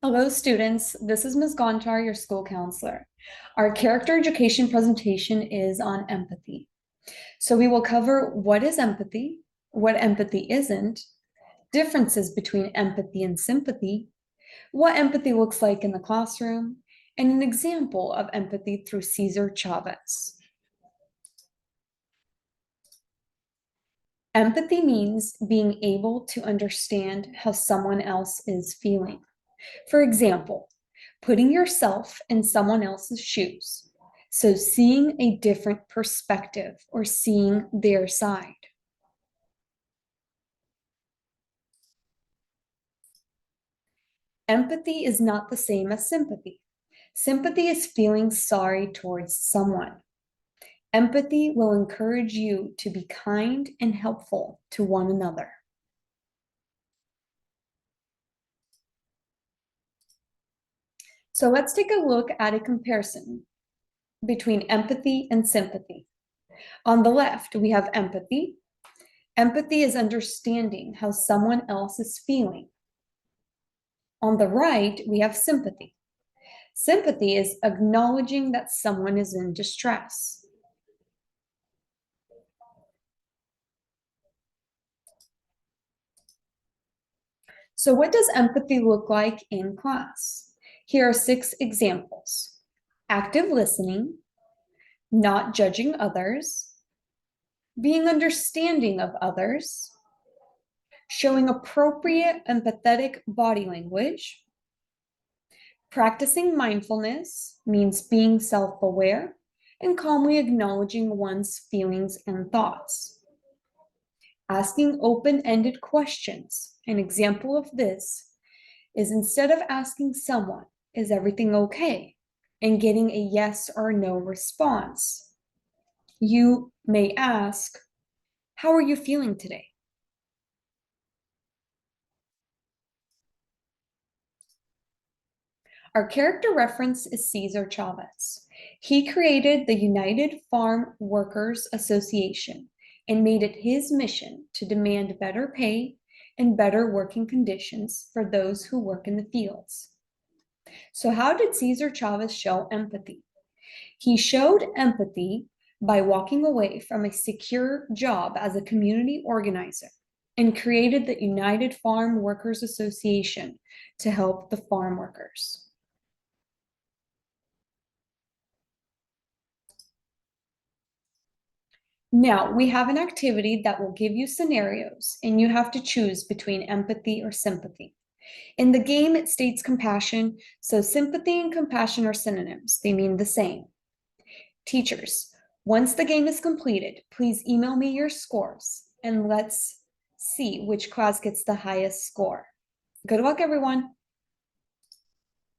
Hello, students. This is Ms. Gontar, your school counselor. Our character education presentation is on empathy. So we will cover what is empathy, what empathy isn't, differences between empathy and sympathy, what empathy looks like in the classroom, and an example of empathy through Cesar Chavez. Empathy means being able to understand how someone else is feeling. For example, putting yourself in someone else's shoes. So seeing a different perspective or seeing their side. Empathy is not the same as sympathy. Sympathy is feeling sorry towards someone. Empathy will encourage you to be kind and helpful to one another. So let's take a look at a comparison between empathy and sympathy. On the left, we have empathy. Empathy is understanding how someone else is feeling. On the right, we have sympathy. Sympathy is acknowledging that someone is in distress. So what does empathy look like in class? Here are 6 examples. Active listening, not judging others, being understanding of others, showing appropriate empathetic body language. Practicing mindfulness means being self-aware and calmly acknowledging one's feelings and thoughts. Asking open-ended questions. An example of this is instead of asking someone, "Is everything okay?" and getting a yes or no response, you may ask, "How are you feeling today?" Our character reference is Cesar Chavez. He created the United Farm Workers Association and made it his mission to demand better pay and better working conditions for those who work in the fields. So how did Cesar Chavez show empathy? He showed empathy by walking away from a secure job as a community organizer and created the United Farm Workers Association to help the farm workers. Now, we have an activity that will give you scenarios, and you have to choose between empathy or sympathy. In the game, it states compassion, so sympathy and compassion are synonyms. They mean the same. Teachers, once the game is completed, please email me your scores, and let's see which class gets the highest score. Good luck, everyone.